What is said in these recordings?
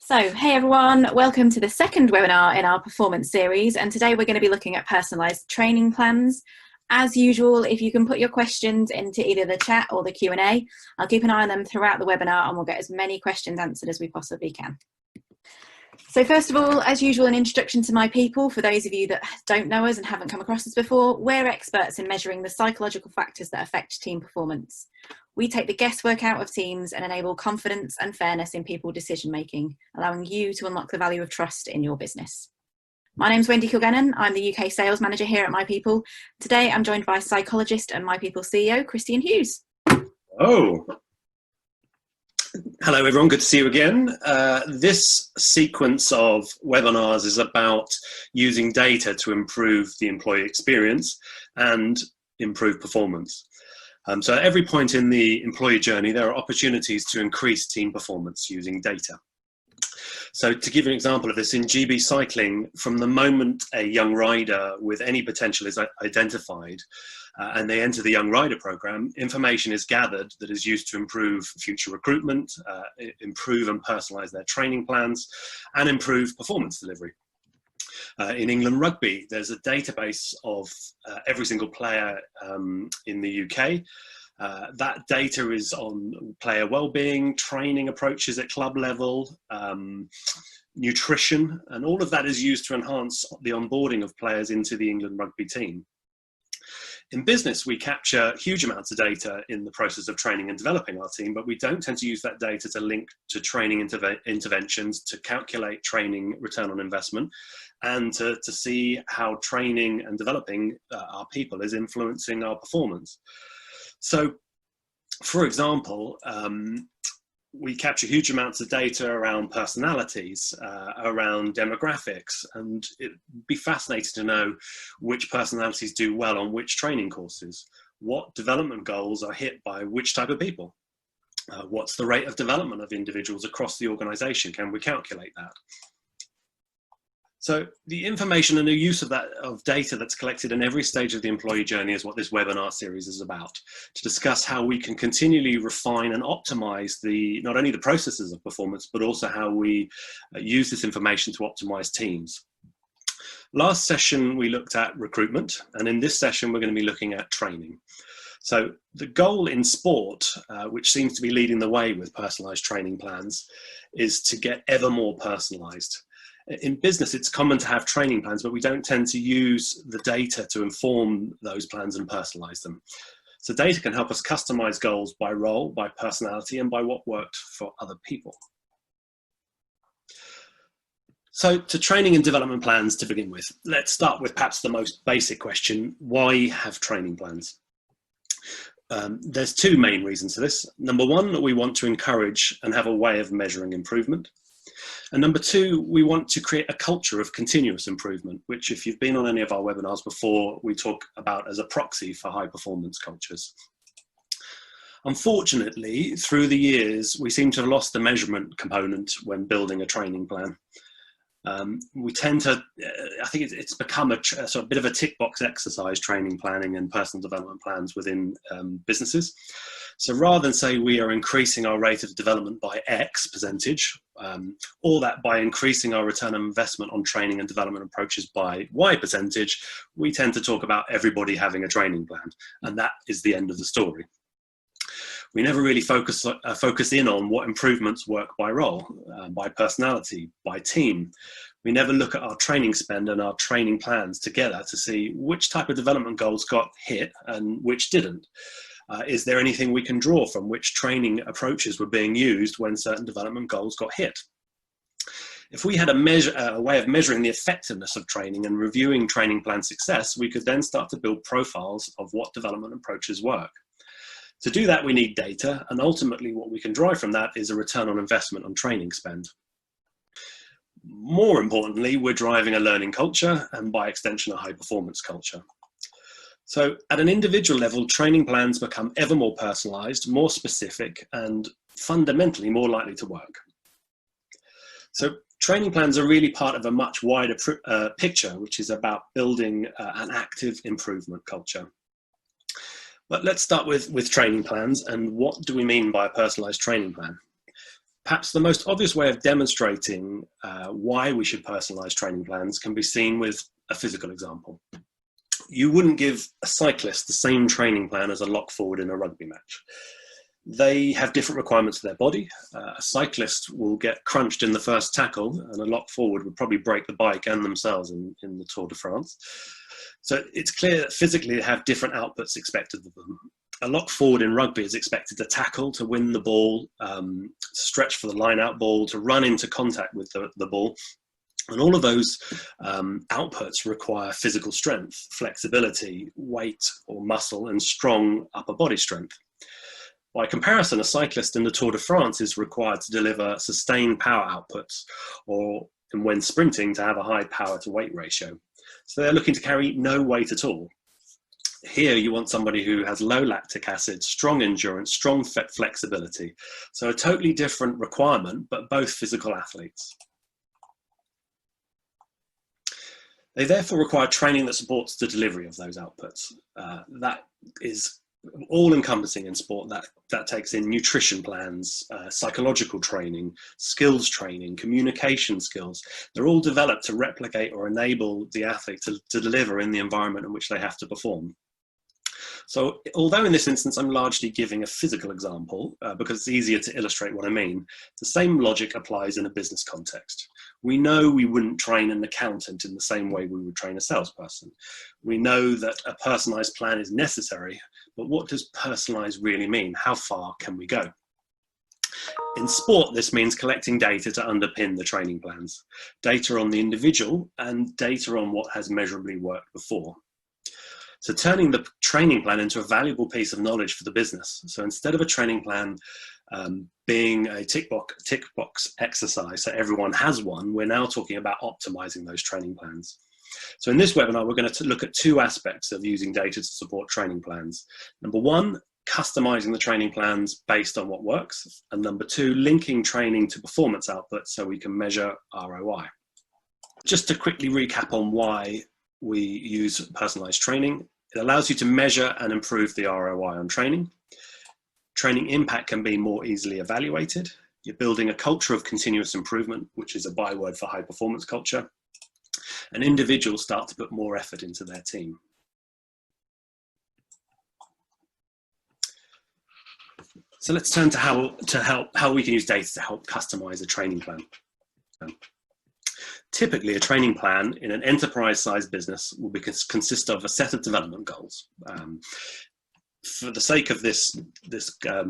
So, hey everyone, welcome to the second webinar in our performance series, and today we're going to be looking at personalised training plans. As usual, if you can put your questions into either the chat or the Q&A, I'll keep an eye on them throughout the webinar and we'll get as many questions answered as we possibly can. So first of all, as usual, an introduction to MyPeople. For those of you that don't know us and haven't come across us before, we're experts in measuring the psychological factors that affect team performance. We take the guesswork out of teams and enable confidence and fairness in people decision making, allowing you to unlock the value of trust in your business. My name's Wendy Kilgannon. I'm the UK sales manager here at MyPeople. Today I'm joined by psychologist and MyPeople CEO, Christian Hughes. Oh, hello everyone, good to see you again. This sequence of webinars is about using data to improve the employee experience and improve performance. So at every point in the employee journey, there are opportunities to increase team performance using data. So to give you an example of this, in GB cycling, from the moment a young rider with any potential is identified and they enter the young rider program, information is gathered that is used to improve future recruitment, improve and personalise their training plans, and improve performance delivery. In England rugby, there's a database of every single player in the UK. That data is on player well-being, training approaches at club level, nutrition, and all of that is used to enhance the onboarding of players into the England rugby team. In business, we capture huge amounts of data in the process of training and developing our team, but we don't tend to use that data to link to training interventions, to calculate training return on investment, and to see how training and developing our people is influencing our performance. So, for example, we capture huge amounts of data around personalities, around demographics, and it'd be fascinating to know which personalities do well on which training courses, what development goals are hit by which type of people, what's the rate of development of individuals across the organisation. Can we calculate that? So the information and the use of data that's collected in every stage of the employee journey is what this webinar series is about, to discuss how we can continually refine and optimize not only the processes of performance, but also how we use this information to optimize teams. Last session, we looked at recruitment, and in this session, we're going to be looking at training. So the goal in sport, which seems to be leading the way with personalized training plans, is to get ever more personalized. In business, it's common to have training plans, but we don't tend to use the data to inform those plans and personalize them. So data can help us customize goals by role, by personality, and by what worked for other people. So to training and development plans to begin with, let's start with perhaps the most basic question: why have training plans? There's two main reasons for this. Number one, we want to encourage and have a way of measuring improvement. And number two, we want to create a culture of continuous improvement, which, if you've been on any of our webinars before, we talk about as a proxy for high performance cultures. Unfortunately, through the years, we seem to have lost the measurement component when building a training plan. We tend to, I think it's become a sort of bit of a tick box exercise, training planning and personal development plans within businesses. So rather than say we are increasing our rate of development by X percentage, or that by increasing our return on investment on training and development approaches by Y percentage, we tend to talk about everybody having a training plan, and that is the end of the story. We never really focus in on what improvements work by role, by personality, by team. We never look at our training spend and our training plans together to see which type of development goals got hit and which didn't. Is there anything we can draw from which training approaches were being used when certain development goals got hit? If we had a way of measuring the effectiveness of training and reviewing training plan success, we could then start to build profiles of what development approaches work. To do that, we need data, and ultimately what we can drive from that is a return on investment on training spend. More importantly, we're driving a learning culture, and by extension, a high performance culture. So at an individual level, training plans become ever more personalized, more specific, and fundamentally more likely to work. So training plans are really part of a much wider picture, which is about building an active improvement culture. But let's start with training plans, and what do we mean by a personalized training plan? Perhaps the most obvious way of demonstrating why we should personalise training plans can be seen with a physical example. You wouldn't give a cyclist the same training plan as a lock forward in a rugby match. They have different requirements for their body. A cyclist will get crunched in the first tackle, and a lock forward would probably break the bike and themselves in the Tour de France. So it's clear that physically they have different outputs expected of them. A lock forward in rugby is expected to tackle, to win the ball, stretch for the line-out ball, to run into contact with the ball. And all of those outputs require physical strength, flexibility, weight or muscle, and strong upper body strength. By comparison, a cyclist in the Tour de France is required to deliver sustained power outputs, and when sprinting, to have a high power to weight ratio. So they're looking to carry no weight at all. Here you want somebody who has low lactic acid, strong endurance, strong flexibility. So a totally different requirement, but both physical athletes. They therefore require training that supports the delivery of those outputs. That is all-encompassing in sport. That takes in nutrition plans, psychological training, skills training, communication skills. They're all developed to replicate or enable the athlete to deliver in the environment in which they have to perform. So although in this instance I'm largely giving a physical example because it's easier to illustrate what I mean, the same logic applies in a business context. We know we wouldn't train an accountant in the same way we would train a salesperson. We know that a personalised plan is necessary, but what does personalised really mean? How far can we go? In sport, this means collecting data to underpin the training plans, data on the individual and data on what has measurably worked before. So turning the training plan into a valuable piece of knowledge for the business. So instead of a training plan being a tick box exercise, so everyone has one, we're now talking about optimizing those training plans. So in this webinar, we're going to look at two aspects of using data to support training plans. Number one, customizing the training plans based on what works. And number two, linking training to performance output so we can measure ROI. Just to quickly recap on why we use personalized training. It allows you to measure and improve the ROI on training. Training impact can be more easily evaluated. You're building a culture of continuous improvement, which is a byword for high performance culture. And individuals start to put more effort into their team. So let's turn to how we can use data to help customize a training plan. Typically, a training plan in an enterprise-sized business will consist of a set of development goals. For the sake of this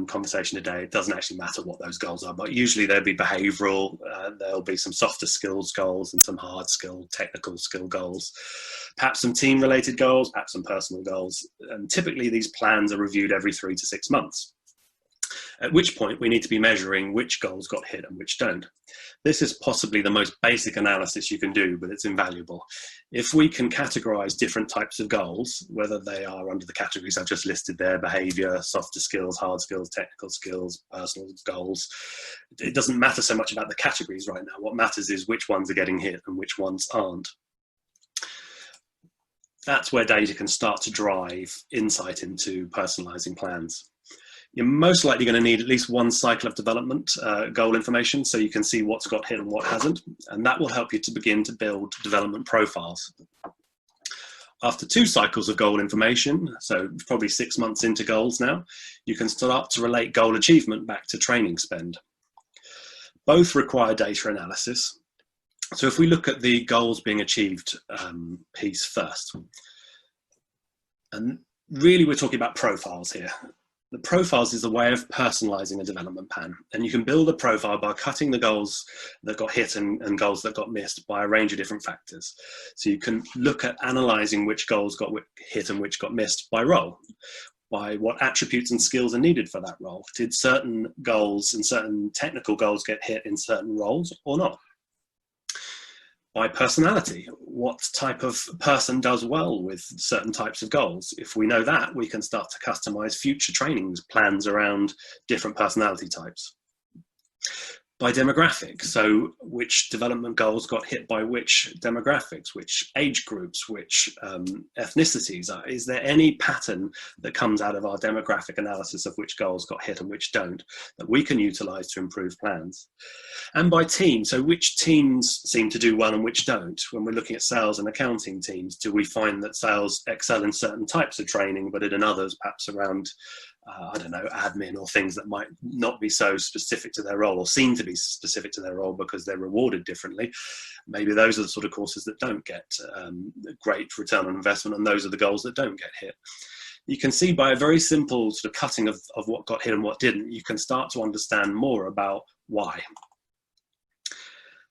conversation today, it doesn't actually matter what those goals are, but usually there'll be behavioural, there'll be some softer skills goals and some hard skill, technical skill goals, perhaps some team-related goals, perhaps some personal goals. And typically, these plans are reviewed every 3 to 6 months. At which point we need to be measuring which goals got hit and which don't. This is possibly the most basic analysis you can do, but it's invaluable. If we can categorize different types of goals, whether they are under the categories I've just listed there, behavior, softer skills, hard skills, technical skills, personal goals, it doesn't matter so much about the categories right now. What matters is which ones are getting hit and which ones aren't. That's where data can start to drive insight into personalizing plans. You're most likely going to need at least one cycle of development goal information so you can see what's got hit and what hasn't, and that will help you to begin to build development profiles. After 2 cycles of goal information, so probably 6 months into goals now, you can start to relate goal achievement back to training spend. Both require data analysis. So if we look at the goals being achieved piece first, and really we're talking about profiles here. The profiles is a way of personalizing a development plan, and you can build a profile by cutting the goals that got hit and goals that got missed by a range of different factors. So you can look at analyzing which goals got hit and which got missed by role, by what attributes and skills are needed for that role. Did certain goals and certain technical goals get hit in certain roles or not? By personality, what type of person does well with certain types of goals? If we know that, we can start to customize future training plans around different personality types. by demographic. So which development goals got hit by which demographics, which age groups, which ethnicities. Is there any pattern that comes out of our demographic analysis of which goals got hit and which don't, that we can utilize to improve plans? And by team, so which teams seem to do well and which don't? When we're looking at sales and accounting teams, do we find that sales excel in certain types of training, but in others, perhaps around I don't know, admin or things that might not be so specific to their role or seem to be specific to their role because they're rewarded differently? Maybe those are the sort of courses that don't get great return on investment, and those are the goals that don't get hit. You can see by a very simple sort of cutting of what got hit and what didn't, you can start to understand more about why.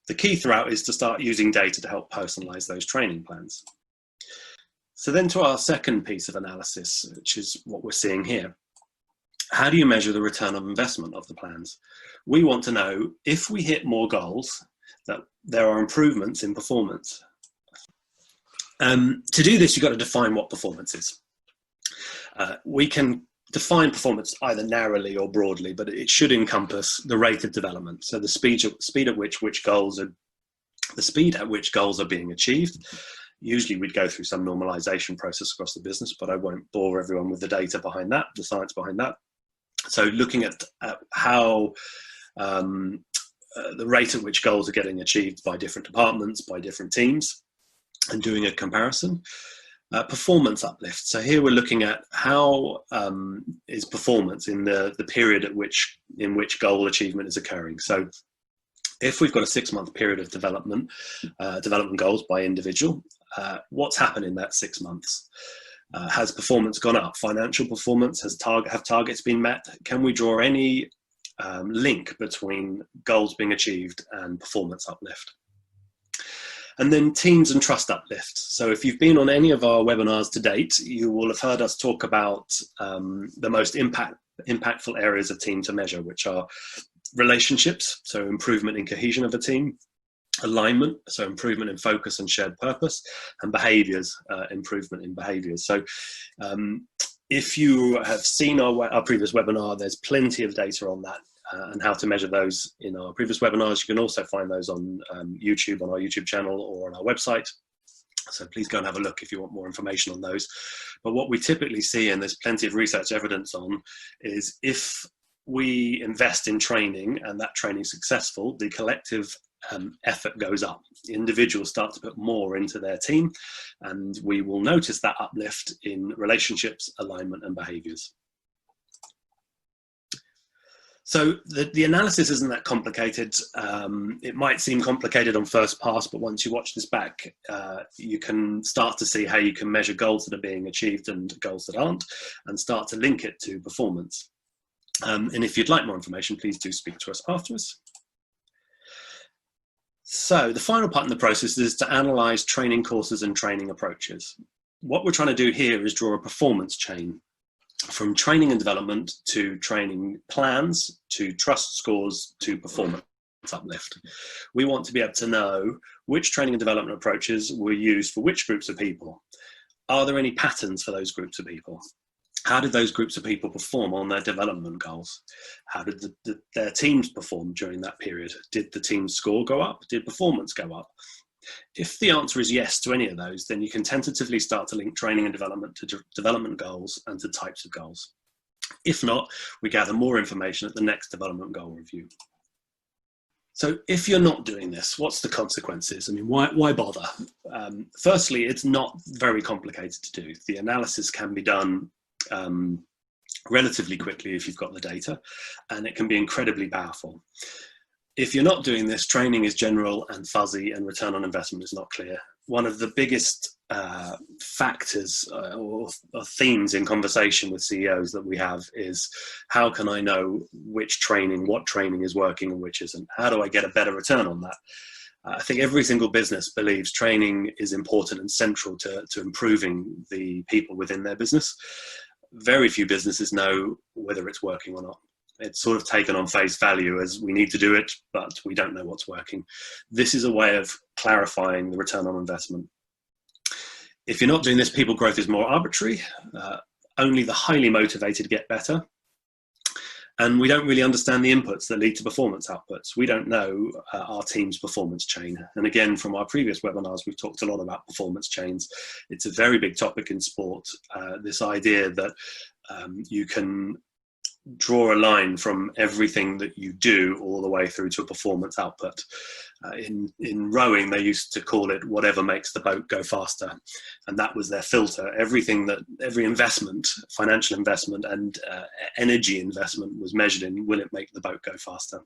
The key throughout is to start using data to help personalize those training plans. So then to our second piece of analysis, which is what we're seeing here. How do you measure the return on investment of the plans? We want to know if we hit more goals, that there are improvements in performance. To do this, you've got to define what performance is. We can define performance either narrowly or broadly, but it should encompass the rate of development. So the speed at which goals are being achieved. Usually we'd go through some normalization process across the business, but I won't bore everyone with the data behind that, the science behind that. So looking at how the rate at which goals are getting achieved by different departments, by different teams, and doing a comparison. Performance uplift. So here we're looking at how is performance in the period in which goal achievement is occurring. So if we've got a 6-month period of development goals by individual, what's happened in that 6 months? Has performance gone up? Financial performance, have targets been met? Can we draw any link between goals being achieved and performance uplift? And then teams and trust uplift. So if you've been on any of our webinars to date, you will have heard us talk about the most impactful areas of team to measure, which are relationships, so improvement in cohesion of a team, alignment, so improvement in focus and shared purpose, and behaviors, improvement in behaviors. So if you have seen our previous webinar, there's plenty of data on that and how to measure those in our previous webinars. You can also find those on YouTube, on our YouTube channel, or on our website. So please go and have a look if you want more information on those. But what we typically see, and there's plenty of research evidence on, is if we invest in training and that training is successful, the collective effort goes up. Individuals start to put more into their team, and we will notice that uplift in relationships, alignment, and behaviors. So the analysis isn't that complicated. It might seem complicated on first pass, but once you watch this back, you can start to see how you can measure goals that are being achieved and goals that aren't, and start to link it to performance. And if you'd like more information, please do speak to us afterwards. So the final part in the process is to analyze training courses and training approaches. What we're trying to do here is draw a performance chain from training and development to training plans, to trust scores, to performance uplift. We want to be able to know which training and development approaches were used for which groups of people. Are there any patterns for those groups of people? How did those groups of people perform on their development goals? How did their teams perform during that period? Did the team's score go up? Did performance go up? If the answer is yes to any of those, then you can tentatively start to link training and development to development goals and to types of goals. If not, we gather more information at the next development goal review. So if you're not doing this, what's the consequences? I mean, why bother? Firstly, it's not very complicated to do. The analysis can be done relatively quickly if you've got the data, and it can be incredibly powerful. If you're not doing this, training is general and fuzzy and return on investment is not clear. One of the biggest factors or themes in conversation with CEOs that we have is, how can I know what training is working and which isn't? How do I get a better return on that? I think every single business believes training is important and central to improving the people within their business. Very few businesses know whether it's working or not. It's sort of taken on face value as we need to do it, but we don't know what's working. This is a way of clarifying the return on investment. If you're not doing this, people growth is more arbitrary. Only the highly motivated get better. And we don't really understand the inputs that lead to performance outputs. We don't know our team's performance chain. And again, from our previous webinars, we've talked a lot about performance chains. It's a very big topic in sport, this idea that you can draw a line from everything that you do all the way through to a performance output. In rowing, they used to call it whatever makes the boat go faster. And that was their filter. Every investment, financial investment and energy investment was measured in, will it make the boat go faster?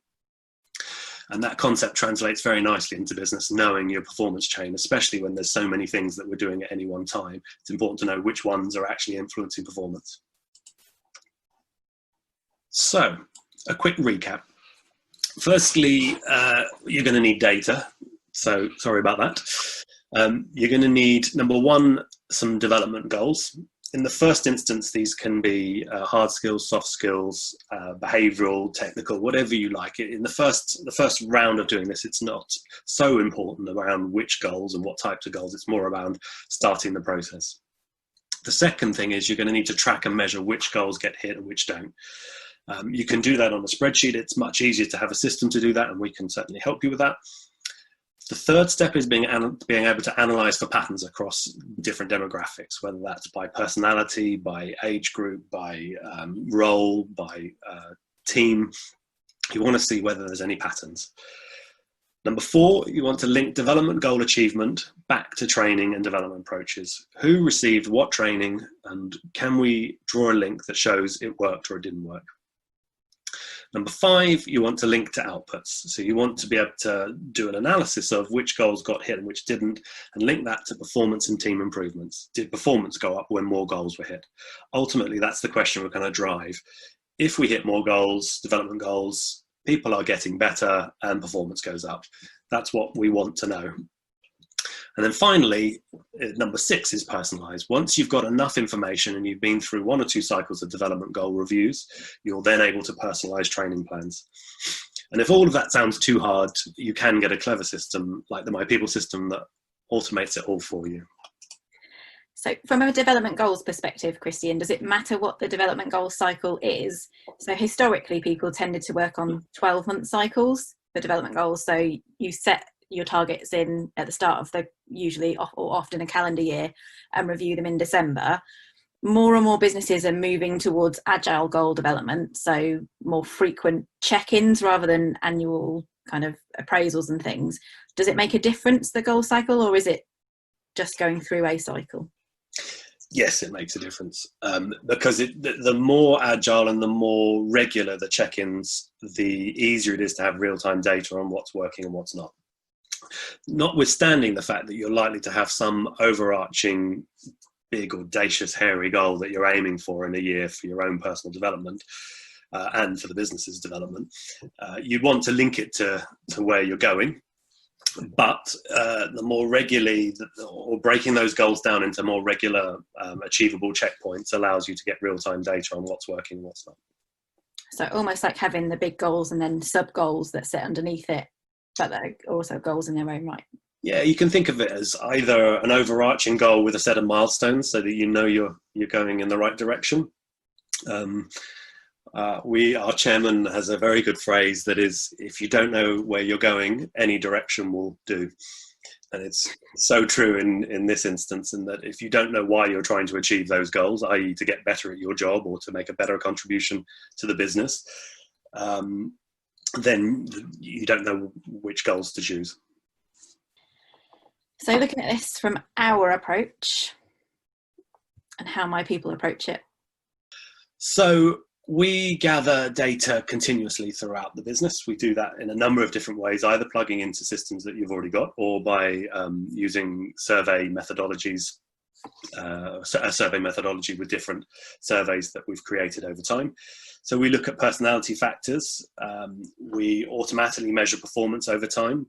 And that concept translates very nicely into business, knowing your performance chain, especially when there's so many things that we're doing at any one time. It's important to know which ones are actually influencing performance. So, a quick recap. Firstly, you're going to need data. So, sorry about that. You're going to need, number one, some development goals. In the first instance, these can be hard skills, soft skills, behavioral, technical, whatever you like. In the first round of doing this, it's not so important around which goals and what types of goals. It's more around starting the process. The second thing is you're going to need to track and measure which goals get hit and which don't. You can do that on a spreadsheet. It's much easier to have a system to do that, and we can certainly help you with that. The third step is being able to analyze for patterns across different demographics, whether that's by personality, by age group, by role, by team. You want to see whether there's any patterns. Number four, you want to link development goal achievement back to training and development approaches. Who received what training, and can we draw a link that shows it worked or it didn't work? Number five, you want to link to outputs. So you want to be able to do an analysis of which goals got hit and which didn't, and link that to performance and team improvements. Did performance go up when more goals were hit? Ultimately, that's the question we're going to drive. If we hit more goals, development goals, people are getting better and performance goes up. That's what we want to know. And then finally, number six is personalised. Once you've got enough information and you've been through one or two cycles of development goal reviews, you're then able to personalise training plans. And if all of that sounds too hard, you can get a clever system like the MyPeople system that automates it all for you. So from a development goals perspective, Christian, does it matter what the development goal cycle is? So historically, people tended to work on 12-month cycles for development goals. So you set your targets in at the start of the usually or often a calendar year and review them in December. More and more businesses are moving towards agile goal development, so more frequent check-ins rather than annual kind of appraisals and things. Does it make a difference, the goal cycle, or is it just going through a cycle? Yes, it makes a difference because the more agile and the more regular the check-ins, the easier it is to have real-time data on what's working and what's not. Notwithstanding the fact that you're likely to have some overarching big, audacious, hairy goal that you're aiming for in a year for your own personal development and for the business's development, you want to link it to where you're going. But the more regularly, or breaking those goals down into more regular, achievable checkpoints allows you to get real-time data on what's working and what's not. So almost like having the big goals and then sub-goals that sit underneath it, but they're also goals in their own right. Yeah, you can think of it as either an overarching goal with a set of milestones so that you know you're going in the right direction. Our chairman has a very good phrase that is, if you don't know where you're going, any direction will do. And it's so true in this instance, in that if you don't know why you're trying to achieve those goals, i.e. to get better at your job or to make a better contribution to the business, then you don't know which goals to choose. So looking at this from our approach and how MyPeople approach it. So we gather data continuously throughout the business. We do that in a number of different ways, either plugging into systems that you've already got or by using survey methodologies, a survey methodology with different surveys that we've created over time. So we look at personality factors. We automatically measure performance over time.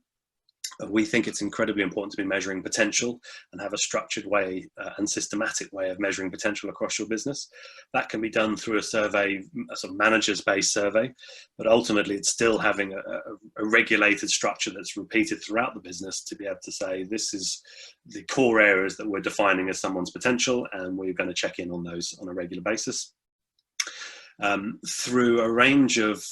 We think it's incredibly important to be measuring potential and have a structured way and systematic way of measuring potential across your business. That can be done through a survey, a sort of managers-based survey, but ultimately it's still having a regulated structure that's repeated throughout the business to be able to say, this is the core areas that we're defining as someone's potential, and we're going to check in on those on a regular basis. through a range of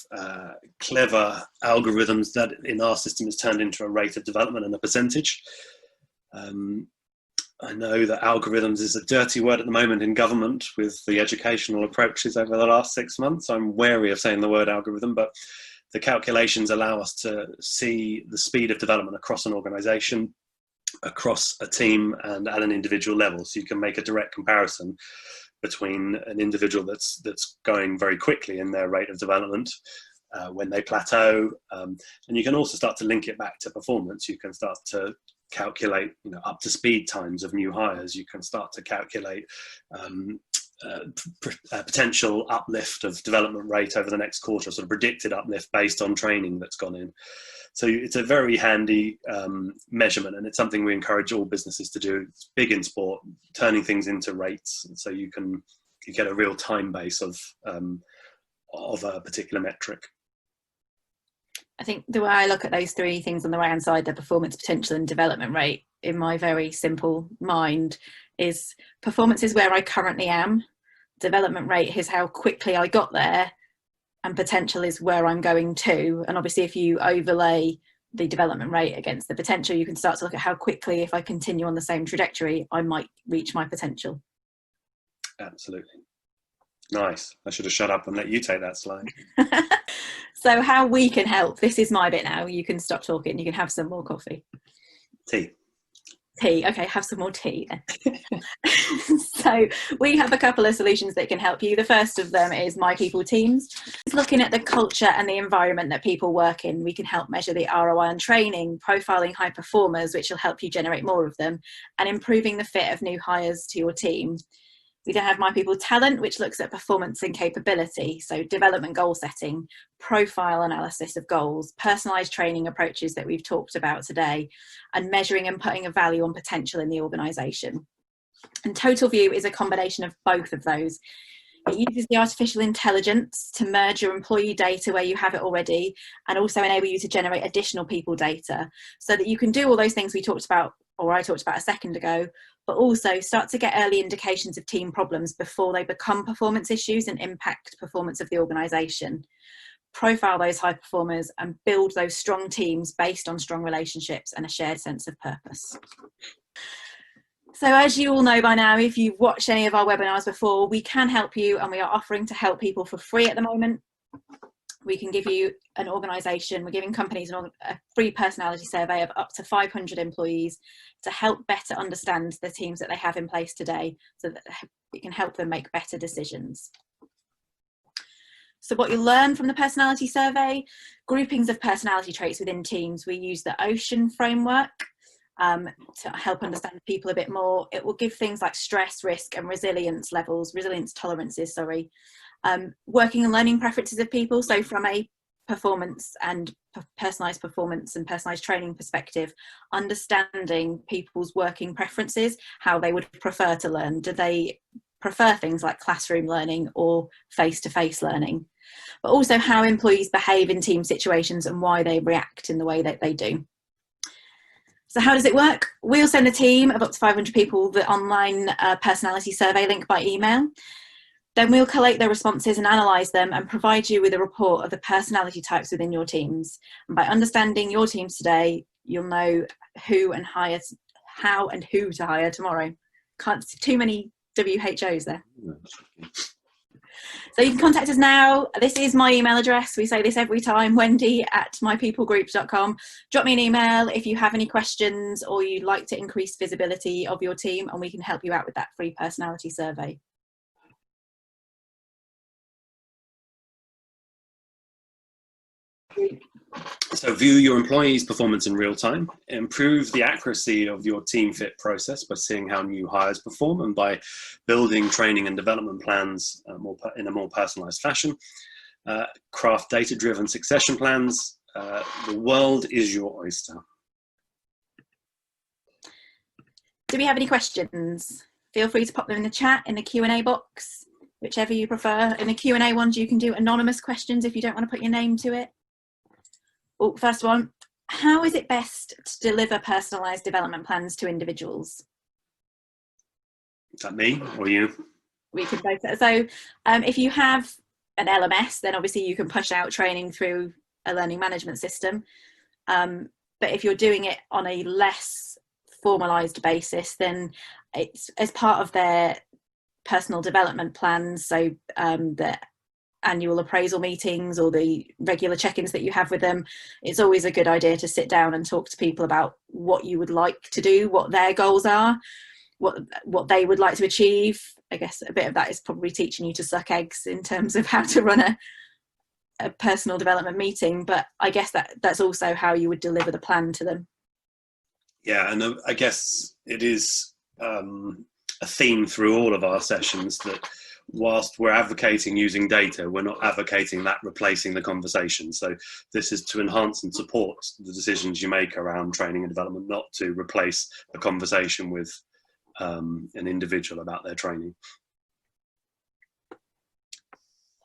clever algorithms that in our system is turned into a rate of development and a percentage. I know that algorithms is a dirty word at the moment in government with the educational approaches over the last 6 months. I'm wary of saying the word algorithm, but the calculations allow us to see the speed of development across an organization, across a team, and at an individual level. So you can make a direct comparison between an individual that's going very quickly in their rate of development, when they plateau, and you can also start to link it back to performance. You can start to calculate, up to speed times of new hires. You can start to calculate potential uplift of development rate over the next quarter, sort of predicted uplift based on training that's gone in. So it's a very handy measurement, and it's something we encourage all businesses to do. It's big in sport, turning things into rates, so you get a real time base of a particular metric. I think the way I look at those three things on the right hand side, the performance, potential and development rate, in my very simple mind, is performance is where I currently am, development rate is how quickly I got there, and potential is where I'm going to. And obviously if you overlay the development rate against the potential, you can start to look at how quickly, if I continue on the same trajectory, I might reach my potential. Absolutely. Nice. I should have shut up and let you take that slide. So how we can help, this is my bit now. You can stop talking, you can have some more coffee. Tea. Okay, have some more tea then. So we have a couple of solutions that can help you. The first of them is MyPeople Teams. It's looking at the culture and the environment that people work in. We can help measure the ROI on training, profiling high performers, which will help you generate more of them, and improving the fit of new hires to your team. We then have MyPeople Talent, which looks at performance and capability, so development goal setting, profile analysis of goals, personalised training approaches that we've talked about today, and measuring and putting a value on potential in the organisation. And Total View is a combination of both of those. It uses the artificial intelligence to merge your employee data where you have it already, and also enable you to generate additional people data, so that you can do all those things we talked about, or I talked about a second ago, but also start to get early indications of team problems before they become performance issues and impact performance of the organisation. Profile those high performers and build those strong teams based on strong relationships and a shared sense of purpose. So as you all know by now, if you've watched any of our webinars before, we can help you, and we are offering to help people for free at the moment. We can give you an organisation, we're giving companies a free personality survey of up to 500 employees to help better understand the teams that they have in place today, so that it can help them make better decisions. So what you'll learn from the personality survey: groupings of personality traits within teams. We use the Ocean framework to help understand people a bit more. It will give things like stress, risk and resilience tolerances, working and learning preferences of people. So from a performance and personalised performance and personalised training perspective, understanding people's working preferences, how they would prefer to learn. Do they prefer things like classroom learning or face-to-face learning? But also how employees behave in team situations and why they react in the way that they do. So how does it work? We'll send a team of up to 500 people the online personality survey link by email. Then we'll collate their responses and analyse them and provide you with a report of the personality types within your teams. And by understanding your teams today, you'll know how and who to hire tomorrow. Can't too many WHOs there. So you can contact us now. This is my email address. We say this every time, wendy@mypeoplegroup.com. Drop me an email if you have any questions or you'd like to increase visibility of your team, and we can help you out with that free personality survey. So view your employees' performance in real time, improve the accuracy of your team fit process by seeing how new hires perform and by building training and development plans in a more personalised fashion, craft data-driven succession plans. The world is your oyster. Do we have any questions? Feel free to pop them in the chat, in the Q&A box, whichever you prefer. In the Q&A ones, you can do anonymous questions if you don't want to put your name to it. Oh, first one, how is it best to deliver personalised development plans to individuals? Is that me or you? We can both. So if you have an LMS, then obviously you can push out training through a learning management system. But if you're doing it on a less formalized basis, then it's as part of their personal development plans. So the annual appraisal meetings or the regular check-ins that you have with them, it's always a good idea to sit down and talk to people about what you would like to do, what their goals are, what they would like to achieve. I guess a bit of that is probably teaching you to suck eggs in terms of how to run a personal development meeting, but I guess that's also how you would deliver the plan to them. Yeah, and I guess it is a theme through all of our sessions that whilst we're advocating using data, we're not advocating that replacing the conversation. So this is to enhance and support the decisions you make around training and development, not to replace a conversation with an individual about their training.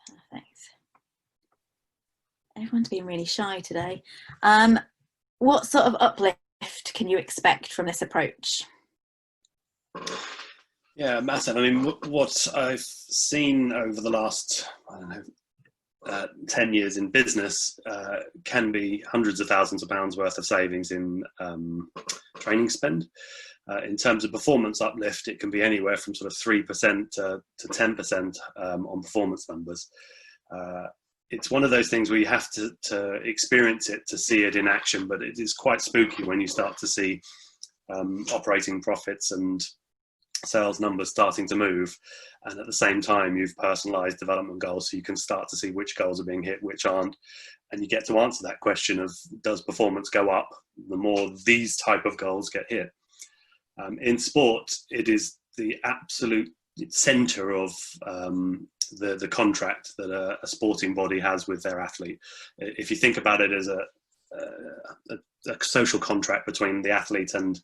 Perfect. Everyone's been really shy today. What sort of uplift can you expect from this approach? Yeah, massive. I mean, what I've seen over the last, 10 years in business can be hundreds of thousands of pounds worth of savings in training spend. In terms of performance uplift, it can be anywhere from sort of 3% to 10% on performance numbers. It's one of those things where you have to experience it to see it in action, but it is quite spooky when you start to see operating profits and sales numbers starting to move, and at the same time you've personalized development goals, so you can start to see which goals are being hit, which aren't, and you get to answer that question of, does performance go up the more these type of goals get hit? In sport, it is the absolute center of the contract that a sporting body has with their athlete. If you think about it as a social contract between the athlete and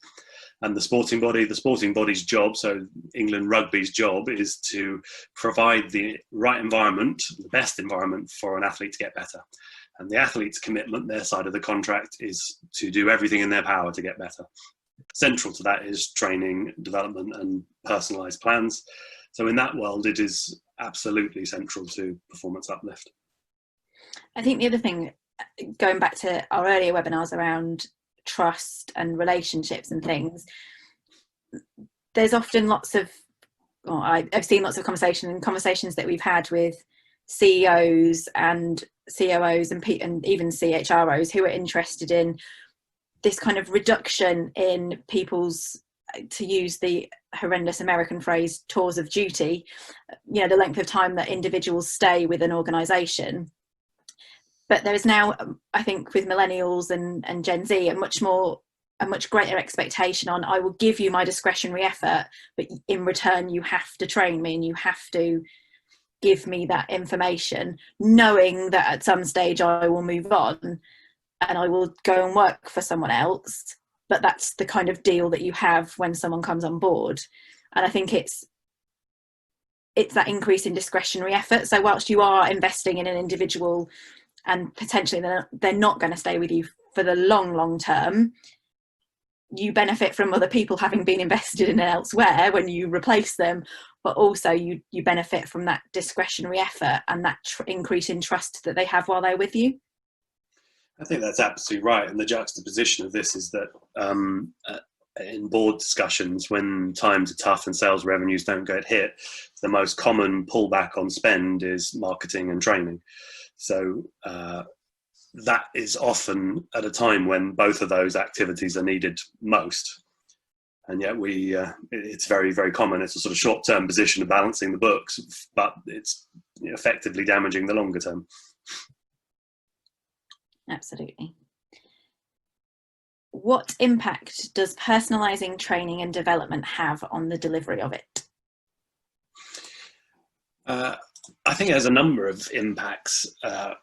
the sporting body's job, so England Rugby's job, is to provide the right environment, the best environment for an athlete to get better. And the athlete's commitment, their side of the contract, is to do everything in their power to get better. Central to that is training, development, and personalised plans. So in that world, it is absolutely central to performance uplift. I think the other thing, going back to our earlier webinars around trust and relationships and things, there's often lots of, I've seen lots of conversations that we've had with CEOs and COOs and even CHROs who are interested in this kind of reduction in people's, to use the horrendous American phrase, tours of duty, the length of time that individuals stay with an organisation. But there is now, I think, with millennials and Gen Z, a much greater expectation on, I will give you my discretionary effort, but in return you have to train me and you have to give me that information, knowing that at some stage I will move on and I will go and work for someone else. But that's the kind of deal that you have when someone comes on board. And I think it's that increase in discretionary effort. So whilst you are investing in an individual and potentially they're not going to stay with you for the long term, you benefit from other people having been invested in elsewhere when you replace them, but also you benefit from that discretionary effort and that increase in trust that they have while they're with you. I think that's absolutely right. And the juxtaposition of this is that in board discussions, when times are tough and sales revenues don't get hit, the most common pullback on spend is marketing and training. So that is often at a time when both of those activities are needed most. And yet it's very, very common. It's a sort of short-term position of balancing the books, but it's effectively damaging the longer term. Absolutely. What impact does personalising training and development have on the delivery of it? I think it has a number of impacts. I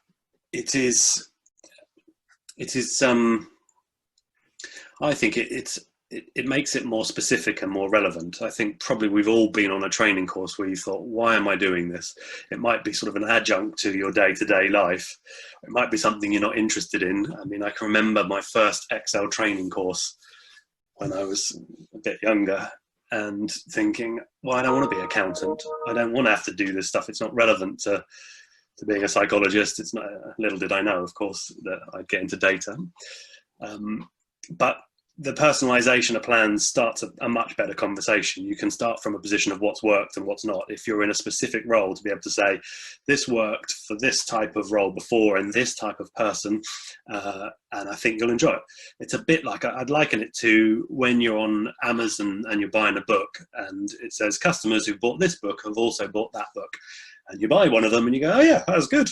think it makes it more specific and more relevant. I think probably we've all been on a training course where you thought, why am I doing this? It might be sort of an adjunct to your day-to-day life. It might be something you're not interested in. I mean, I can remember my first Excel training course when I was a bit younger and thinking, well, I don't want to be an accountant. I don't want to have to do this stuff. It's not relevant to to being a psychologist. It's not, little did I know, of course, that I'd get into data. But the personalisation of plans starts a much better conversation. You can start from a position of what's worked and what's not. If you're in a specific role, to be able to say, this worked for this type of role before and this type of person, and I think you'll enjoy it. It's a bit like, I'd liken it to when you're on Amazon and you're buying a book and it says customers who bought this book have also bought that book. And you buy one of them and you go, oh yeah, that was good.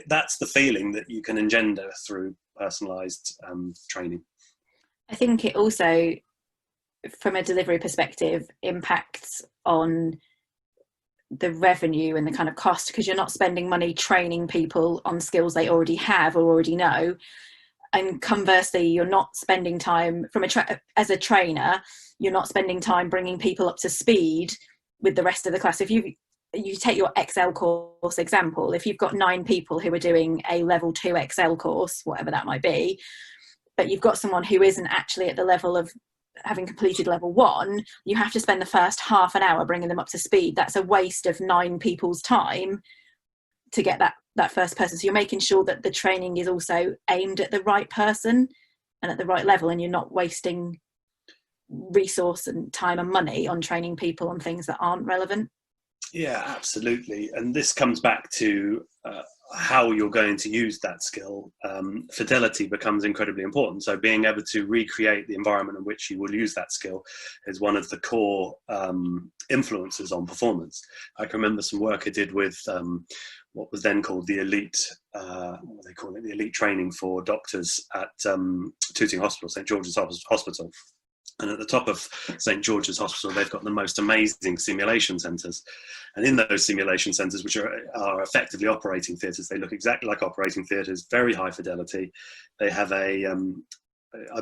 That's the feeling that you can engender through personalised training. I think it also, from a delivery perspective, impacts on the revenue and the kind of cost, because you're not spending money training people on skills they already have or already know. And conversely, you're not spending time as a trainer, you're not spending time bringing people up to speed with the rest of the class. If you take your Excel course example, if you've got 9 people who are doing a level 2 Excel course, whatever that might be, but you've got someone who isn't actually at the level of having completed level 1, you have to spend the first half an hour bringing them up to speed. That's a waste of 9 people's time to get that first person. So you're making sure that the training is also aimed at the right person and at the right level, and you're not wasting resource and time and money on training people on things that aren't relevant. Yeah, absolutely. And this comes back to how you're going to use that skill. Fidelity becomes incredibly important. So being able to recreate the environment in which you will use that skill is one of the core influences on performance. I can remember some work I did with what was then called the elite, what they call it, the elite training for doctors at Tooting Hospital, St George's Hospital. And at the top of St George's Hospital, they've got the most amazing simulation centres. And in those simulation centres, which are effectively operating theatres, they look exactly like operating theatres, very high fidelity. They have I'm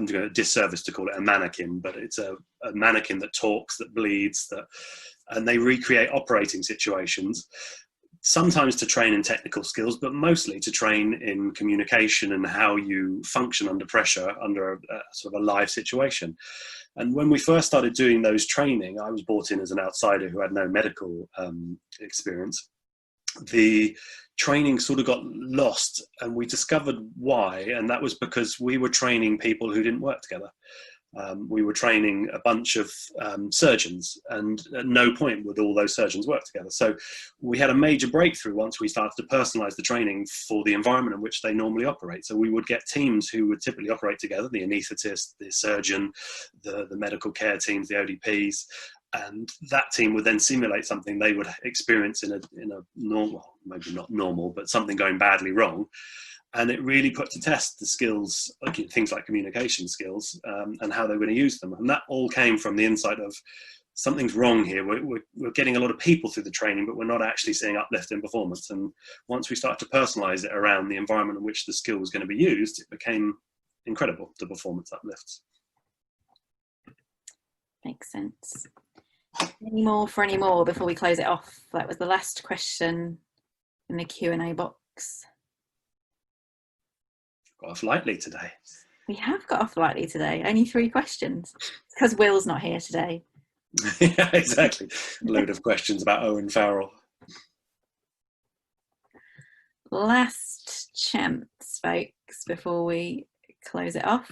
doing a disservice to call it a mannequin, but it's a mannequin that talks, that bleeds, and they recreate operating situations, sometimes to train in technical skills, but mostly to train in communication and how you function under pressure, under a sort of a live situation. And when we first started doing those training, I was brought in as an outsider who had no medical experience. The training sort of got lost, and we discovered why, and that was because we were training people who didn't work together. We were training a bunch of surgeons, and at no point would all those surgeons work together. So we had a major breakthrough once we started to personalise the training for the environment in which they normally operate. So we would get teams who would typically operate together, the anaesthetist, the surgeon, the medical care teams, the ODPs, and that team would then simulate something they would experience in a normal, maybe not normal, but something going badly wrong. And it really put to test the skills, things like communication skills, and how they were going to use them. And that all came from the insight of something's wrong here. We're getting a lot of people through the training, but we're not actually seeing uplift in performance. And once we started to personalise it around the environment in which the skill was going to be used, it became incredible, the performance uplifts. Makes sense. Any more before we close it off? That was the last question in the Q&A box. Got off lightly today. We have got off lightly today. Only 3 questions. It's because Will's not here today. Yeah, exactly. A load of questions about Owen Farrell. Last chance, folks, before we close it off.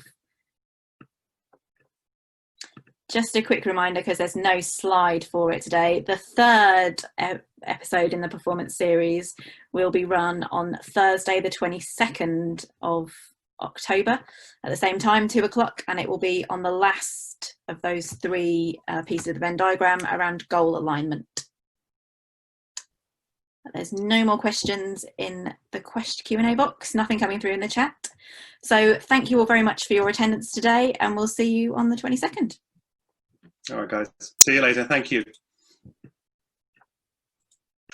Just a quick reminder, because there's no slide for it today. The 3rd episode in the performance series will be run on Thursday, the 22nd of October at the same time, 2 o'clock, and it will be on the last of those 3 pieces of the Venn diagram around goal alignment. There's no more questions in the Q&A box, nothing coming through in the chat. So thank you all very much for your attendance today, and we'll see you on the 22nd. All right, guys. See you later. Thank you.